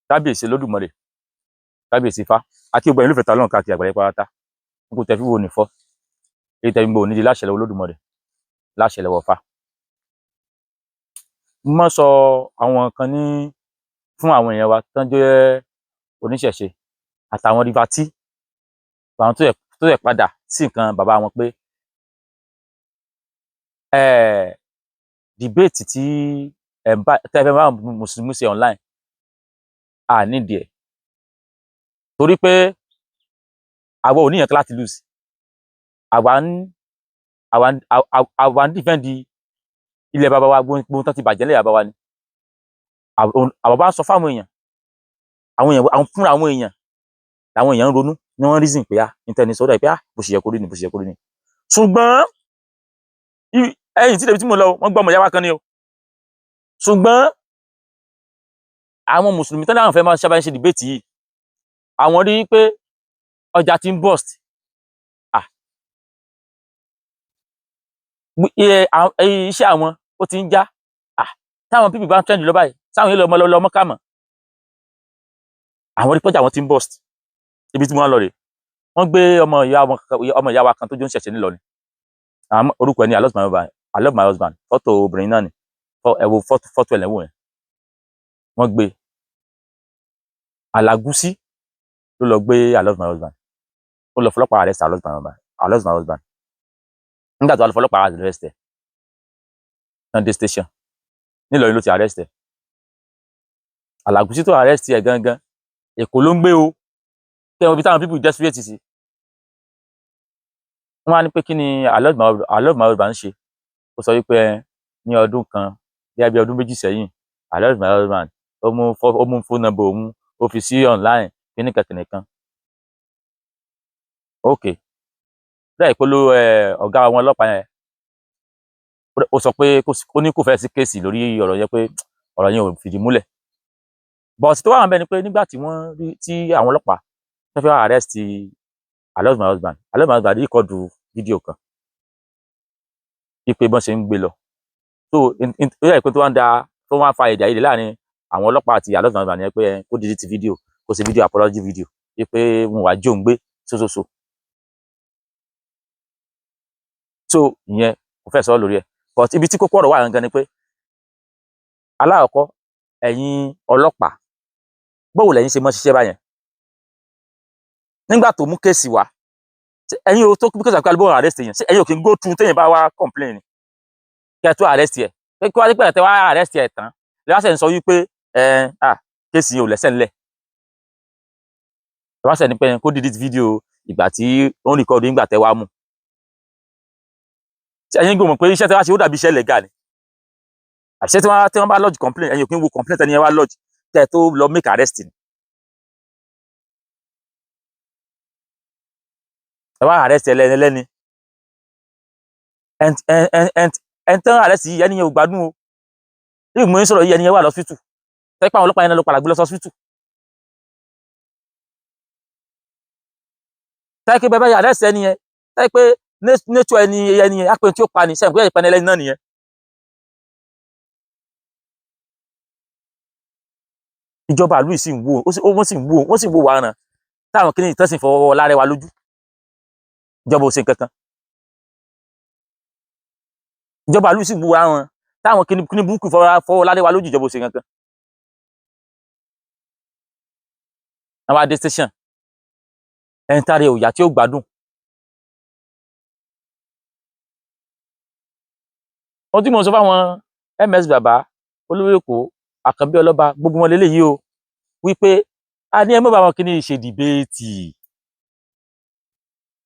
kábíyèsí Olódùmarè, kábíyèsí Ifá àti gbogbo ẹ̀yin olùfẹ́ Ọlọ́run káàkiri àgbáyé pátá n kò tẹ́ fi wo nìfọ́ èyí tẹ́ fi gbọ́ nídìí láṣẹ lọ́wọ́ Olódùmarè láṣẹ lọ́wọ́ Ifá. Mo máa ń sọ àwọn kan ní fún àwọn èèyàn wa tán jẹ́ oníṣẹ̀ṣe àtàwọn rìvátí àwọn tó yẹ padà sí nǹkan bàbá wọn pé debate tí tẹ́ fẹ́ bá mùsùlùmí ṣe online à nídìí ẹ̀ torí pé àwa ò níyàn láti lose àwa ń defend ilẹ̀ bàbá wa gbogbo tán ti bàjẹ́ lẹ́yìn bàbá wa ni àwọn bá ń sọ fáwọn èèyàn àwọn fúnra àwọn èèyàn làwọn èèyàn ń ronú ní wọ́n reason pé nítorí sọ́dọ̀ ẹ̀ pé bó ṣe yẹ kó rí ni bó ṣe yẹ kó rí ni ṣùgbọ́n ẹ̀yìn tí lèbi tí mo lọ wọ́n gbọ́ ọmọ ìyá wa kan ni o ṣùgbọ́n àwọn mùsùlùmí tán láwọn fẹ́ máa ṣe debate yìí àwọn rí pé ọjà ti ń burst iṣẹ́ àwọn ó ti ń já táwọn pípì bá ń trend lọ báyìí sáwọn yẹn lọ mọ́ kàmọ́ àwọn rí pọ́jà wọn ti ń burst ibi tí wọ́n lọ rè wọ́n gbé ọmọ ìyá wa kan tó jó ń ṣẹ̀ṣẹ̀ nílọrin orúkọ ẹ̀ ní I love my husband fọ́tò obìnrin náà ni ẹ̀wò fọ́tò ẹ̀lẹ́wọ̀n yẹn wọ́n gbé Alágúsí ló lọ gbé I love my husband ó lọ fọlọ́pàá arrest I love my husband nígbà tó wà lọ fọlọ́pàá arrest ẹ̀ Sunday station nílọrin ló ti arrest ẹ̀ Alágúsí tó arrest ẹ̀ gangan Èkó ló ń gbé o tẹ́wọ́n ibi táwọn people desperate sí wọ́n á ní pé kí ni I love my husband ń ṣe ó sọ wípé ní ọdún kan bí ọdún méjì sẹ́yìn I love my husband ó mú phone number òun ó fi sí online kìnnìkan ok bẹ́ẹ̀ pé ọ̀gá wọn ọlọ́pàá yẹn ó sọ pé ó ní kò fẹ́ sí kéèsì lórí ọ̀rọ̀ yẹn pé ọ̀rọ̀ yẹn ò fìdí múlẹ̀ but tó wà wọn bẹ́ẹ̀ ni pé nígbà tí wọ́n rí tí àwọn ọlọ́pàá wọ́n fẹ́ arrest I love my husband yìí kọ́ọ̀dù fídíò kan wípé bọ́n ṣe ń gbé lọ so ó yẹ pé tó wá ń fa èdè àìyedè láàrin àwọn ọlọ́pàá àti I love my husband yẹn pé kó delete fídíò kó ṣe fídíò apology fídíò wípé wọn wá jí òun gbé so ìyẹn kò fẹ́ sọ lórí ẹ̀ but ibi tí kókó ọ̀rọ̀ wà gangan ni pé aláàkọ́ ẹ̀yin ọlọ́pàá báwo lẹ̀yin ṣe mọ́ ṣiṣẹ́ báyẹn nígbà tó mú kéèsì wá ẹ̀yin ò tó kéèsì àkọ́kọ́ alóbó arrest yẹn ẹ̀yin ò kí ń go through téèyàn bá wá complain ni kí ẹ tó arrest yẹ pé kí wá dípẹ́ tẹ wá arrest yẹ tán lẹ́wọ́sẹ̀ ń sọ wípé kéèsì yẹn ò lẹ́sẹ̀ ńlẹ̀ lẹ́wọ́sẹ̀ ní pé kó delete fídíò ìgbà tí ó ń record nígbà tẹ wá mú ẹ̀yin gbọ́mọ̀ pé iṣẹ́ tí wọ́n ṣe ó dàbí iṣẹ́ legal ni àṣẹ tí wọ́n bá lodge complaint ẹ̀yin ò kí ń wo complaint ẹni yẹn wá lodge kẹ́ ẹ tó lọ make arrest ni ẹ wá arrest ẹlẹ́ni ẹn tán arrest yìí ẹni yẹn ò gbádùn o ní ìmọ̀ yín sọ̀rọ̀ yìí ẹni yẹn wà lọ́sítù tẹ́pẹ́ àwọn ọlọ́pàá yẹn lọ padà gbé lọ sọ́sítù tẹ́pẹ́ bẹ́ẹ̀ bá arrest ẹni yẹn tẹ́pẹ́ nature ẹni yẹn apẹ̀ tí ó pa ní sẹ́yìn pé ìpẹ́ni ẹlẹ́ni náà nìyẹn ìjọba ìlú sì ń wò wọ́n sì ń wò wá ràn táwọn kìnìún ìtàn sì fọwọ́ lárẹ́ wa lójú ìjọba ò ṣe nǹkan kan ìjọba ìlú sì ń wò wá ràn táwọn kìnìún burúkú fọwọ́ lárẹ́ wa lójú ìjọba ò ṣe nǹkan kan àwọn adé station ẹni tààrẹ òyà tí ó gbádùn wọ́n tí mo sọ fáwọn MS bàbá olówó Èkó Àkànbí Ọlọ́ba gbogbo wọn lélẹ́yìí o wípé a ní ẹ mọ́ bá wọn kí ní ṣe dìbéètì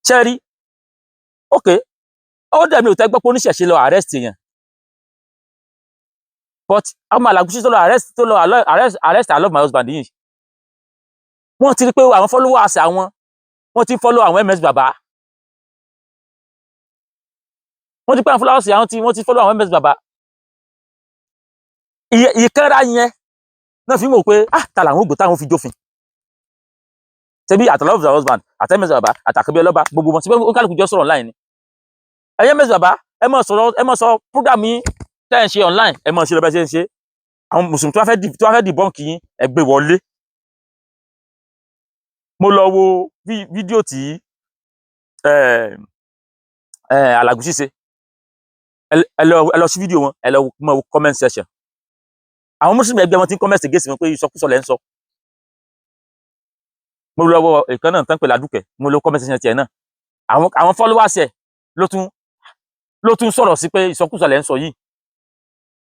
ṣẹ́rí ok ó dẹ̀ mi ò tẹ́ gbọ́ pé oníṣẹ̀ṣe lọ arrest yẹn but àwọn Alágúsí tó lọ arrest I love my husband yìí wọ́n ti rí pé àwọn followers àwọn wọ́n ti follow àwọn MS bàbá wọ́n ti pé àwọn followers àwọn wọ́n ti follow àwọn MS bàbá ìkẹ́ra yẹn náà fi mọ̀ pé ta làwọn ògbó táwọn fi jófin ṣebí I love my husband àti MS bàbá àti Àkànbí Ọlọ́ba gbogbo wọn síbẹ̀ ó kálukú jọ sọ̀rọ̀ online ni ẹ̀yin MS bàbá ẹ mọ̀ sọ program yín tẹ́ ẹ̀ ń ṣe online ẹ mọ̀ ṣe lọ bẹ́ẹ̀ ṣe ń ṣe àwọn mùsùlùmí tó wá fẹ́ dìbọ́ǹkì yín ẹ gbé wọlé mo lọ wo fídíò tí Alagusi ṣe, ẹ lọ sí fídíò wọn, ẹ lọ mọ comment section. Àwọn muslim ẹgbẹ́ wọn ti ń comment against wọn pé ìsọkúsọ lẹ ń sọ. mo lọ wo ìkan náà tán pé Ládùkẹ́, mo lọ comment section tiẹ̀ náà, àwọn followers ẹ̀ ló tún sọ̀rọ̀ sí pé ìsọkúsọ lẹ ń sọ yìí,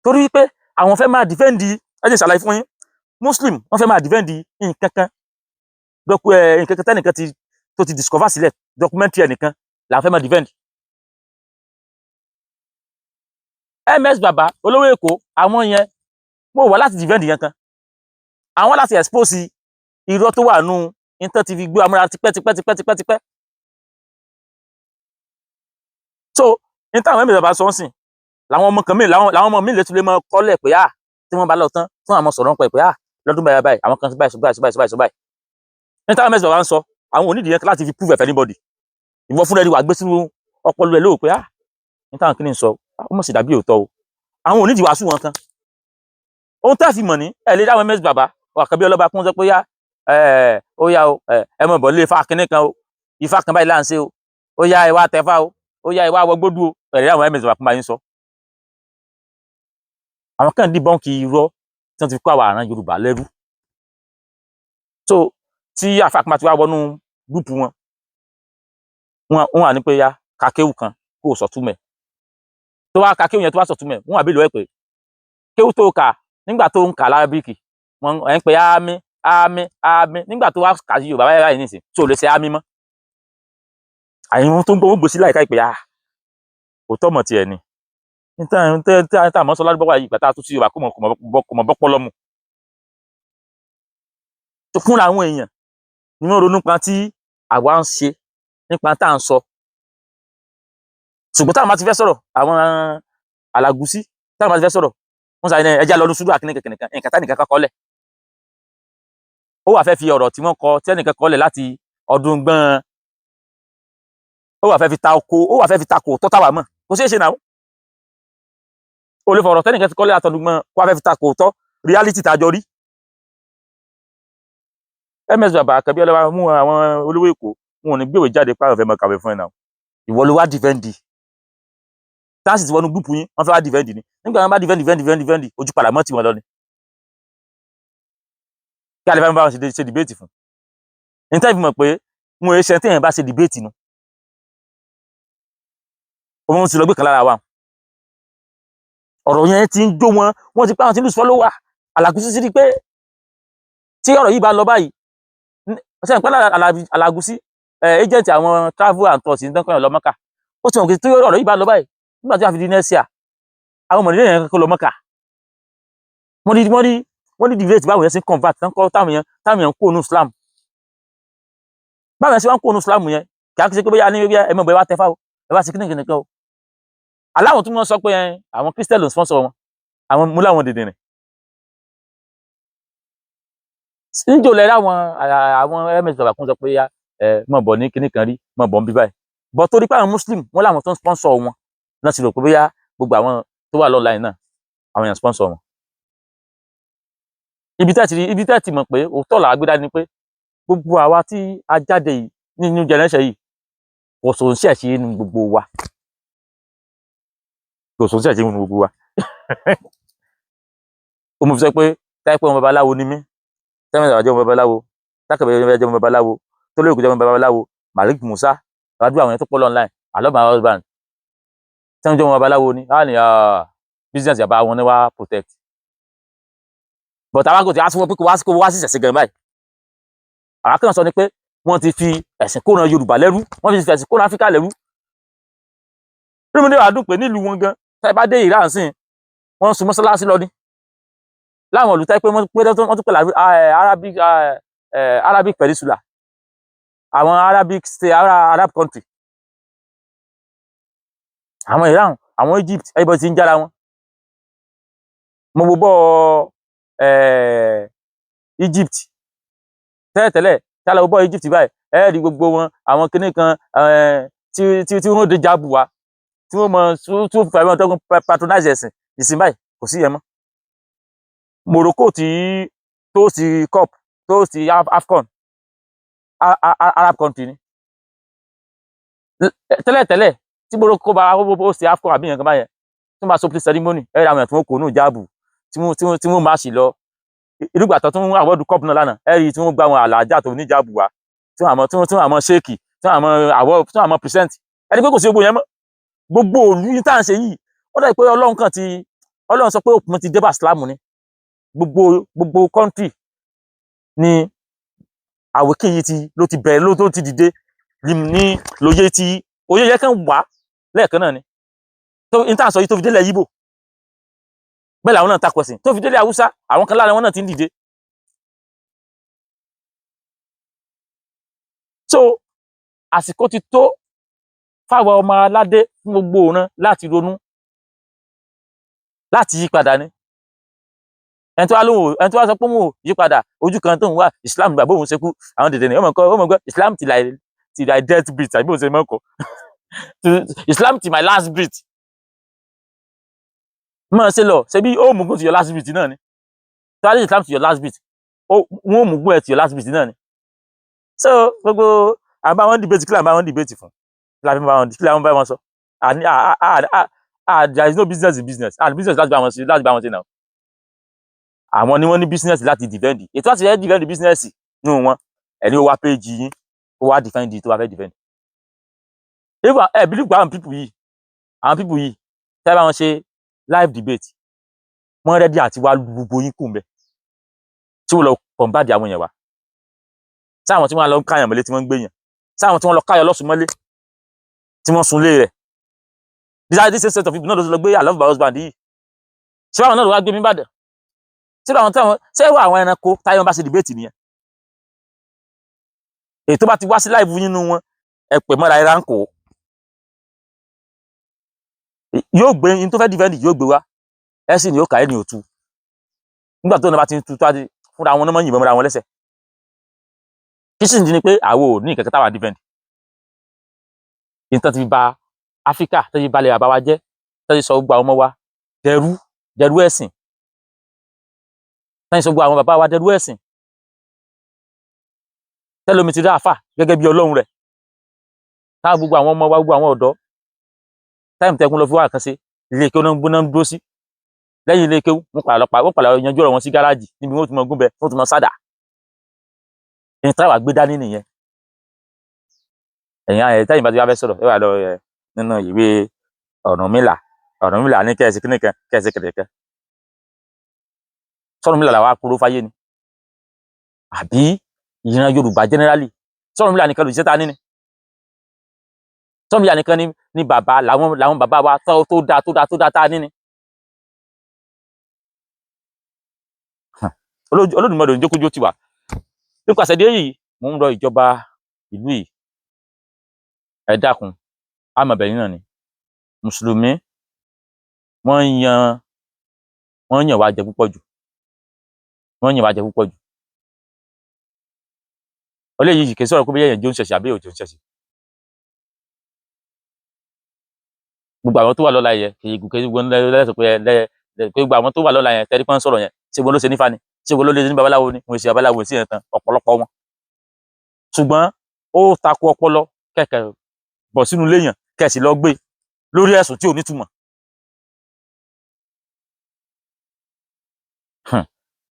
torí pé àwọn fẹ́ máa defend, ẹ jẹ́ ṣàlàyé fún yín, muslim wọ́n fẹ́ máa defend nǹkan kan tẹ́nìkan tó ti discover sílẹ̀, documentary ẹnìkan làwọn fẹ́ máa defend. MS Baba olówó Èkó, àwọn yẹn mo wà láti defend yẹn kan, àwọn láti expose irọ́ tó wà nù intan ti fi gbé amúra tipẹ́. So intan àwọn MS Baba sọ ń sìn làwọn ọmọ kan míì làwọn ọmọ míì lè tún lè mọ kọ́lẹ̀ pé tí wọ́n bá lọ tán fún àwọn sọ̀rọ̀ pé lọ́dún báyìí àwọn kan báyìí. Intan MS Baba ń sọ àwọn onídìí yẹn láti fi prove anybody. Ìwọ fúnra ẹni wà gbé sínú ọpọlọ ẹ lóò pé intan kí ni sọ ó mọ̀ sí dàbí òótọ́ o. Àwọn onídìí wàásù wọn kan. Ohun tá a fi mọ̀ ní ẹ̀ lè dáwọn MS Baba wà kàbí ọlọ́ba kún sọ pé ó yá o ẹ mọ̀ bọ̀ lé ifá kínní kan o, ifá kan báyìí là ń ṣe o, ó yá ẹ wá tẹfá o, ó yá ẹ wá wọgbódú o, ẹ̀ lè dáwọn MS Baba kún bá yín sọ. Àwọn kan dìbọ́ǹkì irọ́ tí wọ́n ti fi kó àwọn àrán Yorùbá lẹ́rú. So tí àfàkùnmá ti wá wọnú gúùpù wọn wà ní pé ya kàkéwù kan kó o sọ̀túnmẹ̀, tó wá kàkéwù yẹn tó wá sọ̀túnmẹ̀ wọn wà bí lọ́ọ́ ẹ̀ pé kéwù tó kà nígbà tó ń kà lárábíkì wọn ẹ̀ ń pe ámì nígbà tó wá kà sí Yorùbá báyìí nìsín tó lè ṣe ámì mọ́. Àyìn tó ń gbọ́ gbòsí láìka ìpè òótọ́ mọ̀ tiẹ̀ ni níta àmọ́ sọ ládùúgbò yìí pàtàkì tó sí Yorùbá kò mọ̀ bọ́pọ̀ lọ́mù. tó fúnra àwọn èèyàn ni wọ́n ronú pa tí àwa ń ṣe nípa tá à ń sọ, ṣùgbọ́n táwọn bá ti fẹ́ sọ̀rọ̀ àwọn Alagusi táwọn bá ti fẹ́ sọ̀rọ̀ wọ́n sáré ẹja lọ́nu ṣúdú àkínní kẹ̀kẹ́ nǹkan tá nìkan kọ́lẹ̀. Ó wà fẹ́ fi ọ̀rọ̀ tí wọ́n kọ tí ẹnìkan kọ́lẹ̀ láti ọdún gbọ́n, ó wà fẹ́ fi tako tó táwa mọ̀ kò ṣeé ṣe náà. Ó lè fọ̀rọ̀ tẹ́nìkan ti kọ́lẹ̀ látọdún gbọ́n kó wá fẹ́ fi tako tó reality tàjọ rí. MS Baba kàbí ọlọ́wà mú àwọn olówó Èkó wọn ò ní gbéwèé jáde pààrọ̀ fẹ́ mọ kàwé fún ẹ náà. Ìwọ ló wá dìfẹ́ǹdì táàsì tí wọnú gúùpù yín wọ́n fẹ́ wá dìfẹ́ǹdì ni, nígbà wọn bá dìfẹ́ǹdì ojú padà mọ́ tí wọn lọ ni. Kí a lè fẹ́ bá wọn ṣe dìbéètì fún. Níta ìfimọ̀ pé wọn èé ṣe téèyàn bá ṣe dìbéètì nu. Òun ti lọ gbé kan lára wa. Ọ̀rọ̀ yẹn ti ń jó wọ́n ti pé àwọn ti lose follower. Alagusi ti rí pé tí ọ̀rọ̀ yìí bá lọ báyìí ṣe ń pẹ́ Alagusi agent àwọn travel and tours ní dánkàn lọ Mọ́kà. Ó ti mọ̀ pé tí ọ̀rọ̀ yìí bá lọ báyìí nígbà tí wọ́n fi di next year àwọn ọmọ nílẹ̀ yẹn kó lọ Mọ́kà. Wọ́n ní debate báwọn yẹn ṣe ń convert táwọn yẹn kó nu Islam. Báwọn yẹn ṣe wá ń kó nu Islam yẹn kì á ṣe pé bóyá ní ẹ mọ̀ bóyá wá tẹfá o ẹ wá sí kíní kìnìkan o. Aláwọn tún mọ̀ sọ pé àwọn Christian ló ń sponsor wọn, àwọn múlá wọn dèdè rìn. Níjó lẹ àwọn MS Baba kún sọ pé mọ̀ bọ̀ ní kíní kan rí mọ̀ bọ̀ ń bí báyìí. Bọ̀ torí pé àwọn Muslim wọ́n láwọn tó ń sponsor wọn náà sì rò pé bóyá gbogbo àwọn tó wà online náà àwọn èèyàn sponsor wọn. Ibi tẹ́ ti mọ̀ pé òótọ́ là á gbé dání pé gbogbo àwa tí a jáde yìí nínú generation yìí kò sòun sí ẹ̀ṣẹ̀ nínú gbogbo wa. Kò sòun sí ẹ̀ṣẹ̀ nínú gbogbo wa. Ó mú fi sọ pé táyé pé ọmọ babaláwo ni mí, tẹ́mi ìjọba jẹ́ ọmọ babaláwo, tákàbẹ̀ jẹ́ ọmọ babaláwo, tó lóògùn jẹ́ ọmọ babaláwo, Malik Musa, àdúrà àwọn yẹn tó pọ̀ online, àlọ́ my husband. Tẹ́mi jẹ́ ọmọ babaláwo ni, á ní business yàbá wọn ní wá protect. But àwọn àgùntàn á tún wọ́n pé kó wá sí ìṣẹ̀ṣẹ̀ gan báyìí. Àwọn akẹ́kọ̀ọ́ sọ ni pé wọ́n ti fi ẹ̀sìn kó ran Yorùbá lẹ́rú, wọ́n ti fi ẹ̀sìn kó ran Áfíríkà lẹ́rú. Nínú ní wàá dùn pé nílùú wọn gan tẹ́ bá dé Iran sìn wọ́n sun mọ́sálásí lọ ní. Láwọn olùtẹ́ pé wọ́n tún pè Arabic Peninsula, àwọn Arabic state, Arab country. Àwọn Iran, àwọn Egypt, everybody ti ń jára wọn. Mo wo bọ́ Egypt tẹ́lẹ̀tẹ́lẹ̀ tí a lọ bọ́ Egypt báyìí rí gbogbo wọn àwọn kinní kan tí wọ́n dé jábù wa tí wọ́n mọ tí wọ́n fẹ́ tó patronize ẹ̀sìn ìsìn báyìí kò sí yẹn mọ́. Morocco tí tó sí cup tó sí AFCON Arab country ni tẹ́lẹ̀tẹ́lẹ̀ tí Morocco bá ó ṣe AFCON àbí nǹkan báyẹn tó bá sópin ceremony ẹ̀rọ àwọn tí wọ́n kò nù jáàbù tí wọ́n máa ṣì lọ irúgbà tó tún àwọ́dù cup náà lánàá ẹ̀rí tí wọ́n gba àwọn àlàájá tó ní jáàbù wa tí wọ́n àmọ́ ṣéèkì tí wọ́n àmọ́ present ẹni pé kò sí gbogbo yẹn mọ́ gbogbo òlú yìí tá à ń ṣe yìí ó dà pé Ọlọ́run sọ pé òpin ti dé bá Islam ni gbogbo country ni àwòkí yìí ló ti bẹ̀rẹ̀ ló ti dìde ní lóye tí oyè yẹ kàn wá lẹ́ẹ̀kan náà ni tó ní tá à ń sọ yìí tó fi délẹ̀ Yíbò bẹ́ẹ̀ làwọn náà takò ẹ̀sìn tó fi délẹ̀ Haúsá àwọn kan lára wọn náà ti ń dìde. So àsìkò ti tó fáwọn ọmọ aládé fún gbogbo òran láti ronú láti yí padà ni ẹni tó wá sọ pé òun ò yí padà ojú kan tó ń wá Islam gbà bóun ṣe kú àwọn dèdè ní ọmọ nǹkan Islam ti like death breath àbí bóun ṣe mọ́ kọ́ Islam ti my last breath mọ̀ ṣe lọ ṣe bí ó mú gún to your last breath náà ni tó wá ní Islam to your last breath wọ́n ó mú gún ẹ̀ to your last breath náà ni. So gbogbo àbá wọn debate kí làwọn bá wọn debate fún kí làwọn bá wọn sọ there is no business in business and business láti bá wọn ṣe náà àwọn ni wọ́n ní business láti defend ètò àti ẹ̀ defend business nínú wọn ẹni ó wá page yín ó wá defend tó wá fẹ́ defend. ẹ believe pé àwọn people yìí tẹ́ bá wọn ṣe live debate wọ́n rẹ́dí àti wá gbogbo yín kù ń bẹ tí wọ́n lọ kọ̀ǹbàdì àwọn èèyàn wa sáwọn tí wọ́n lọ káyàn mọ́lé tí wọ́n ń gbé yàn sáwọn tí wọ́n lọ káyọ̀ lọ́sùn mọ́lé tí wọ́n sunlé rẹ̀ this set of people náà ló lọ gbé I love my husband yìí ṣé báwọn náà ló wá gbé mi bàdàn ṣé àwọn ẹranko táyọ̀ bá ṣe debate nìyẹn èyí tó bá ti wá sí live nínú wọn ẹ pè mọ́ra ẹ ránkò yóò gbé in tó fẹ́ defend yóò gbé wá ẹ sì ní ó kà ẹ́ ní òtú nígbà tó náà bá ti ń tu tó fúnra wọn náà mọ́ yìnbọn mọ́ra wọn lẹ́sẹ̀ kí sì ń di ni pé àwọn ò ní ìkẹ́kẹ́ táwa defend ìtàn ti fi ba Áfíríkà tó ti balẹ̀ bàbá wa jẹ́ tó ti sọ gbogbo àwọn ọmọ wa dẹrú ẹ̀sìn tó ti sọ gbogbo àwọn bàbá wa dẹrú ẹ̀sìn tẹ́lómi ti rí àfà gẹ́gẹ́ bí Ọlọ́run rẹ̀ táwọn gbogbo àwọn ọmọ wa gbogbo àwọn ọ̀dọ́ táìmù tẹkùn lọ fi wá àkànṣe ilé ìkéwù náà gbóná dúró sí lẹ́yìn ilé ìkéwù wọ́n padà yanjú ọ̀rọ̀ wọn sí gáràjì níbi wọ́n ti mọ gúnbẹ wọ́n ti mọ sádà ẹni táwa gbé dání nìyẹn ẹ̀yìn ayẹ táyìn bá ti wá fẹ́ sọ̀rọ̀ ẹ wà lọ nínú ìwé Ọ̀rúnmìlà ní kẹ́ẹ̀sì kíníkan kẹ́ẹ̀sì kẹ̀kẹ́ s'Ọ̀rúnmìlà làwa kúrò fáyé ni àbí ìran Yorùbá generally s'Ọ̀rúnmìlà nìkan lòdì sẹ́ta níní s'Ọ̀rúnmìlà nìkan ní bàbá làwọn bàbá wa tó dáa tá a níní. Olódùmarè ò ní jókòó tiwa nípasẹ̀ dé yìí mò ń rọ ìjọba ìlú yìí ẹ dákun àmọ̀bẹ̀yìn náà ni mùsùlùmí wọ́n yàn wá jẹ púpọ̀ jù eléyìí kì í sọ̀rọ̀ pé bẹ́ẹ̀ yẹn jó ń ṣẹ̀ṣẹ̀ àbí òjò ń ṣẹ̀ṣẹ̀ gbogbo àwọn tó wà lọ́la yẹn kì í gbogbo lẹ́sọ̀ pé gbogbo àwọn tó wà lọ́la yẹn tẹ́lí pọ́n sọ̀rọ̀ yẹn ṣé wọn ló ṣe nífa ni ṣé wọn ló lè ní babaláwo ni wọn ṣe babaláwo sí yẹn tán ọ̀pọ̀lọpọ̀ wọn ṣùgbọ́n ó takò ọpọlọ kẹ̀kẹ́ bọ̀ sínú léèyàn kẹ̀sì lọ gbé lórí ẹ̀sùn tí ò nítumọ̀.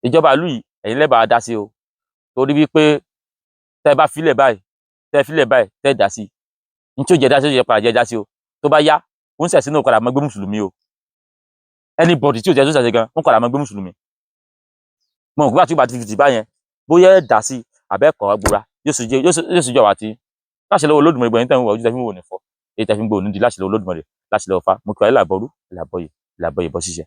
Ìjọba ìlú yìí ẹ̀yin lẹ́bàá dá sí o torí wípé tẹ́ bá filẹ̀ báyìí tẹ́ dá sí ní tí ó jẹ́ dá sí ó jẹ́ padà jẹ́ dá sí o tó bá yá ó ń ṣẹ̀sí náà padà máa gbé mùsùlùmí o anybody tí ò jẹ́ tó ṣẹ̀ṣẹ̀ gan wọ́n padà máa gbé mùsùlùmí mọ̀ nígbà tí ó bá ti fìtì báyẹn bóyá ẹ̀ dá sí àbẹ́ẹ̀kọ́ agbóra yóò sì jọ wà tí láṣẹ lọ́wọ́ Olódùmarè gbọ̀nyìn tẹ́ ń wọ ojú tẹ́ fi ń wò ní fọ́ èyí tẹ́ fi ń gbòòrò nídìí láṣẹ lọ́wọ́ Olódùmarè láṣẹ lọ́wọ́ fa mo kí wa ìlàbọ̀rú ìlàbọ̀yè bọ́ ṣiṣẹ́.